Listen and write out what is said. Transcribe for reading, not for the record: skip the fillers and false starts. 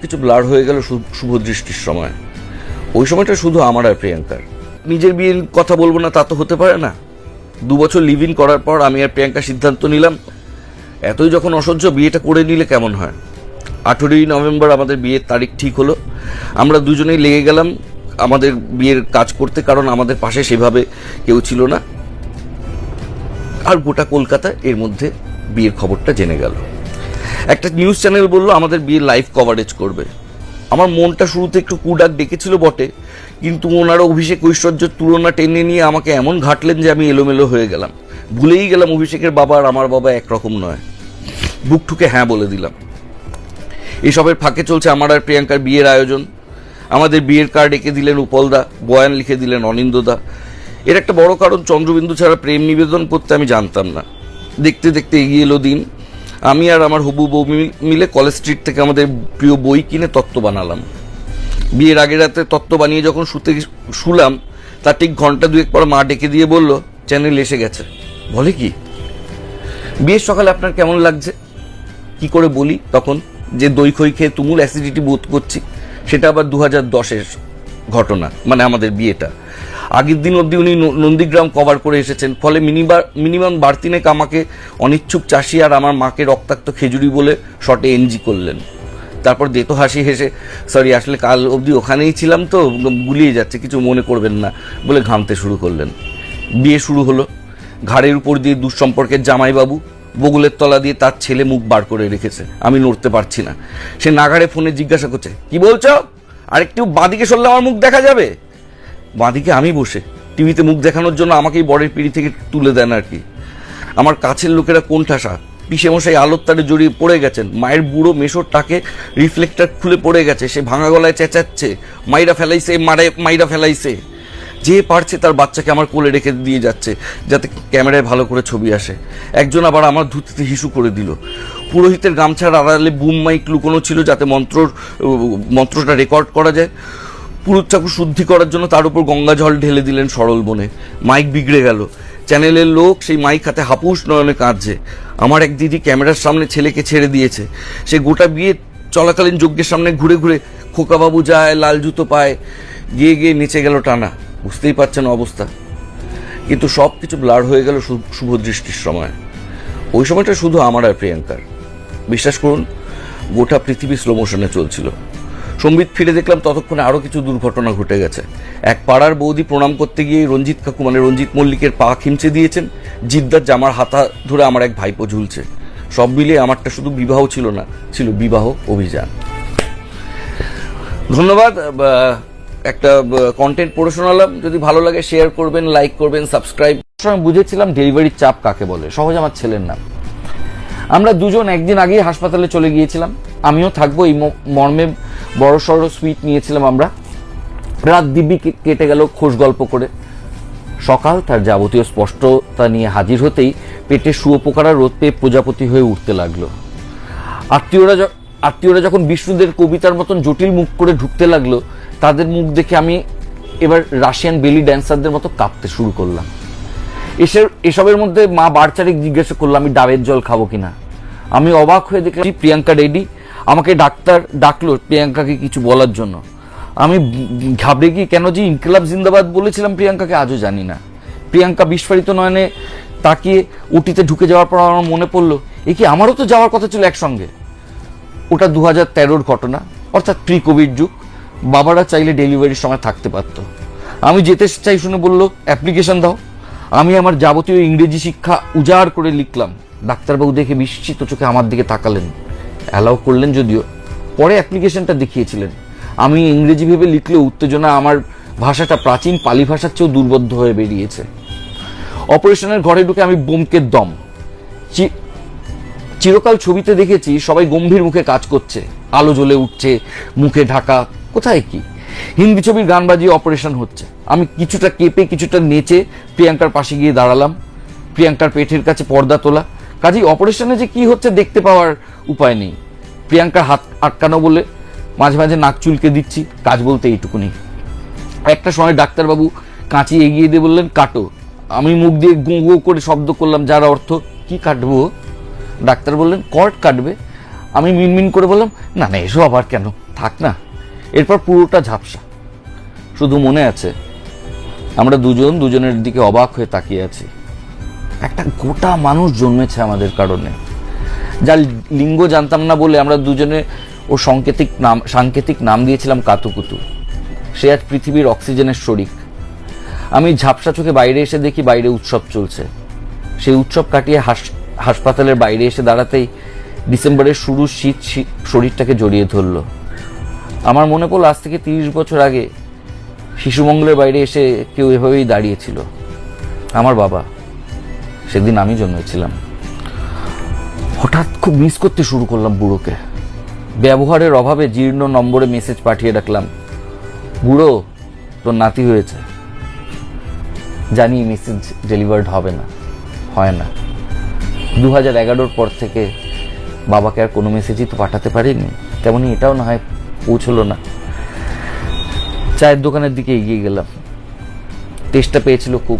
কিছু ব্লার হয়ে গেল শুভদৃষ্টির সময়। ওই সময়টা শুধু আমার আর প্রিয়াঙ্কার। নিজের বিয়ের কথা বলবো না তা তো হতে পারে না। 2 বছর লিভ ইন করার পর আমি আর প্রিয়াঙ্কা সিদ্ধান্ত নিলাম, এতই যখন অসহ্য, বিয়েটা করে নিলে কেমন হয়। 18ই নভেম্বর আমাদের বিয়ের তারিখ ঠিক হলো। আমরা দুজনেই লেগে গেলাম আমাদের বিয়ের কাজ করতে, কারণ আমাদের পাশে সেভাবে কেউ ছিল না। আর গোটা কলকাতা এর মধ্যে বিয়ের খবরটা জেনে গেল। একটা নিউজ চ্যানেল বলল আমাদের বিয়ের লাইভ কভারেজ করবে। আমার মনটা শুরুতে একটু কুডাক ডেকেছিল বটে, কিন্তু ওনারা অভিষেক ঐশ্বর্যের তুলনা টেনে নিয়ে আমাকে এমন ঘাটলেন যে আমি এলোমেলো হয়ে গেলাম। ভুলেই গেলাম অভিষেকের বাবা আর আমার বাবা একরকম নয়। বুক ঠুকে হ্যাঁ বলে দিলাম। এসবের ফাঁকে চলছে আমার আর প্রিয়াঙ্কার বিয়ের আয়োজন। আমাদের বিয়ের কার্ড এঁকে দিলেন উপলদা, বয়ান লিখে দিলেন অনিন্দদা। এর একটা বড় কারণ, চন্দ্রবিন্দু ছাড়া প্রেম নিবেদন করতে আমি জানতাম না। দেখতে দেখতে এগিয়ে এলো দিন। আমি আর আমার হবু বউ মিলে কলেজ স্ট্রিট থেকে আমাদের প্রিয় বই কিনে তত্ত্ব বানালাম। বিয়ের আগের রাতে তত্ত্ব বানিয়ে যখন শুলাম, তার ঠিক ঘন্টা 2 পর মা ডেকে দিয়ে বলল, চ্যানেল এসে গেছে। বলে কি? বিয়ের সকালে আপনার কেমন লাগছে? কি করে বলি তখন যে দই খই খেয়ে তুমুল অ্যাসিডিটি বোধ করছি? সেটা আবার 2010-এর ঘটনা, মানে আমাদের বিয়েটা। আগের দিন অবধি উনি নন্দীগ্রাম কভার করে এসেছেন, ফলে মিনিমাম বাড়তিনেক আমাকে অনিচ্ছুক চাষি আর আমার মাকে রক্তাক্ত খেজুরি বলে শর্টে এনজি করলেন। তারপর দেতো হাসি হেসে, সরি আসলে কাল অবধি ওখানেই ছিলাম তো গুলিয়ে যাচ্ছে, কিছু মনে করবেন না বলে ঘামতে শুরু করলেন। বিয়ে শুরু হলো। ঘাড়ের উপর দিয়ে দুঃসম্পর্কের জামাইবাবু বগুলের তলা দিয়ে তার ছেলে মুখ বার করে রেখেছে। আমি নড়তে পারছি না। সে নাগাড়ে ফোনে জিজ্ঞাসা করছে, কি বলছো? আরেকটু বাঁদিকে সরলে আমার মুখ দেখা যাবে। বাঁদিকে আমি বসে টিভিতে মুখ দেখানোর জন্য আমাকেই বরের পিড়ি থেকে তুলে দেন আর কি। আমার কাছের লোকেরা কোণঠাসা। পিসেমশাই আলোর তারে জড়িয়ে পড়ে গেছেন। মায়ের বুড়ো মেশোর টাকে রিফ্লেক্টর খুলে পড়ে গেছে। সে ভাঙা গলায় চেঁচাচ্ছে, মাইরা ফেলাইছে, মাইরা ফেলাইছে। যে পারছে তার বাচ্চাকে আমার কোলে রেখে দিয়ে যাচ্ছে যাতে ক্যামেরায় ভালো করে ছবি আসে। একজন আবার আমার ধুতিতে হিসু করে দিল। পুরোহিতের গামছার আড়ালে বুম মাইক লুকোনো ছিল যাতে মন্ত্রটা রেকর্ড করা যায়। পুরুত চাকু শুদ্ধি করার জন্য তার উপর গঙ্গা জল ঢেলে দিলেন সরল বনে। মাইক বিগড়ে গেল। চ্যানেলের লোক সেই মাইক হাতে হাপুস নয়নে কাঁদছে। আমার এক দিদি ক্যামেরার সামনে ছেলেকে ছেড়ে দিয়েছে। সে গোটা বিয়ে চলাকালীন যজ্ঞের সামনে ঘুরে ঘুরে খোকাবাবু যায়, লাল জুতো পায়, গিয়ে গিয়ে নেচে গেল টানা। বুঝতেই পারছেন অবস্থা। কিন্তু সব কিছু ব্লার হয়ে গেল শুভদৃষ্টির সময়। ওই সময়টা শুধু আমার আর প্রিয়াঙ্কার। বিশ্বাস করুন, গোটা পৃথিবী স্লো মোশনে চলছিল। সম্বিত ফিরে দেখলাম ততক্ষণে আরও কিছু দুর্ঘটনা ঘটে গেছে। এক পাড়ার বৌদি প্রণাম করতে গিয়ে রঞ্জিত কাকু মানে রঞ্জিত মল্লিকের পা খিমচে দিয়েছেন। জিদ্দার জামার হাতা ধরে আমার এক ভাইপো ঝুলছে। সব মিলিয়ে আমারটা শুধু বিবাহ ছিল না, ছিল বিবাহ অভিযান। ধন্যবাদ। একটা কন্টেন্ট পড়ে শোনালাম। যদি ভালো লাগে শেয়ার করবেন, লাইক করবেন, সাবস্ক্রাইব। সময় বুঝেছিলাম ডেলিভারির চাপ কাকে বলে। সহজ আমার ছেলের নাম। আমরা দুজন একদিন আগেই হাসপাতালে চলে গিয়েছিলাম। আমিও থাকবো এই মর্মে বড় সড়ো সুইট নিয়েছিলাম আমরা। রাত দিব্যি কেটে গেল খোশ গল্প করে। সকাল তার যাবতীয় স্পষ্টতা নিয়ে হাজির হতেই পেটে শুয়োপোকারা রোদ পেয়ে প্রজাপতি হয়ে উঠতে লাগলো। আত্মীয়রা যখন বিষ্ণুদের কবিতার মতন জটিল মুখ করে ঢুকতে লাগলো, তাদের মুখ দেখে আমি এবার রাশিয়ান বেলি ড্যান্সারদের মতো কাঁপতে শুরু করলাম। এসবের মধ্যে মা বারচারিক জিজ্ঞাসা করলো আমি ডাবের জল খাবো কিনা। আমি অবাক হয়ে দেখলাম প্রিয়াঙ্কা রেডি। আমাকে ডাক্তার ডাকলো প্রিয়াঙ্কাকে কিছু বলার জন্য। আমি ঘাবড়ে গিয়ে কেন যে ইনকিলাব জিন্দাবাদ বলেছিলাম প্রিয়াঙ্কাকে আজও জানি না। প্রিয়াঙ্কা বিস্ফারিত নয়নে তাকিয়ে উটিতে ঢুকে যাওয়ার পর আমার মনে পড়লো, এ কি আমারও তো যাওয়ার কথা ছিল একসঙ্গে। ওটা 2013-র ঘটনা, অর্থাৎ প্রি কোভিড যুগ। বাবারা চাইলে ডেলিভারির সময় থাকতে পারত। আমি যেতে চাই শুনে বললো অ্যাপ্লিকেশন দাও। আমি আমার যাবতীয় ইংরেজি শিক্ষা উজাড় করে লিখলাম। ডাক্তারবাবু দেখে বিস্মিত চোখে আমার দিকে তাকালেন, অ্যালাউ করলেন যদিও। পরে অ্যাপ্লিকেশনটা দেখিয়েছিলেন। আমি ইংরেজি ভেবে লিখলেও উত্তেজনা আমার ভাষাটা প্রাচীন পালি ভাষার চেয়েও দুর্বোধ্য হয়ে বেরিয়েছে। অপারেশনের ঘরে ঢুকে আমি বোমকে দম। চিরকাল ছবিতে দেখেছি সবাই গম্ভীর মুখে কাজ করছে, আলো জ্বলে উঠছে, মুখে ঢাকা। কোথায় কি হিন্দি ছবির গান বাজিয়ে অপারেশন হচ্ছে। আমি কিছুটা কেঁপে কিছুটা নেচে প্রিয়াঙ্কার পাশে গিয়ে দাঁড়ালাম। প্রিয়াঙ্কার পেটের কাছে পর্দা তোলা, কাজেই অপারেশনে যে কি হচ্ছে দেখতে পাওয়ার উপায় নেই। প্রিয়াঙ্কার হাত আটকানো বলে মাঝে মাঝে নাক চুলকে দিচ্ছি। কাজ বলতে এইটুকুনি। একটা সময় ডাক্তারবাবু কাঁচি এগিয়ে দিয়ে বললেন কাটো। আমি মুখ দিয়ে গো গো করে শব্দ করলাম, যার অর্থ কি কাটবো? ডাক্তার বললেন কর্ড কাটবে। আমি মিনমিন করে বললাম না না, এসো আবার কেন, থাক না, এরপর পুরোটা ঝাপসা। শুধু মনে আছে আমরা দুজনের দিকে অবাক হয়ে তাকিয়ে আছি। একটা গোটা মানুষ জন্মেছে আমাদের কারণে, যার লিঙ্গ জানতাম না বলে আমরা দুজনে ও সাংকেতিক নাম দিয়েছিলাম কাতুকুতু। সে আজ পৃথিবীর অক্সিজেনের শরিক। আমি ঝাপসা চোখে বাইরে এসে দেখি বাইরে উৎসব চলছে। সেই উৎসব কাটিয়ে হাসপাতালের বাইরে এসে দাঁড়াতেই ডিসেম্বরের শুরু শীত শরীরটাকে জড়িয়ে ধরল। আমার মনে পড়ল আজ থেকে 30 বছর আগে শিশুমঙ্গলের বাইরে এসে কেউ এভাবেই দাঁড়িয়েছিল। আমার বাবা। সেদিন আমি জন্মেছিলাম। হঠাৎ খুব মিস করতে শুরু করলাম বুড়োকে। ব্যবহারের অভাবে জীর্ণ নম্বরে মেসেজ পাঠিয়ে রাখলাম, বুড়ো তোর নাতি হয়েছে। জানি মেসেজ ডেলিভার্ড হবে না, হয় না। 2011 পর থেকে বাবাকে আর কোনো মেসেজই তো পাঠাতে পারিনি, তেমনি এটাও না হয় পৌঁছলো না। চায়ের দোকানের দিকে এগিয়ে গেলাম। টেস্টটা পেয়েছিল খুব।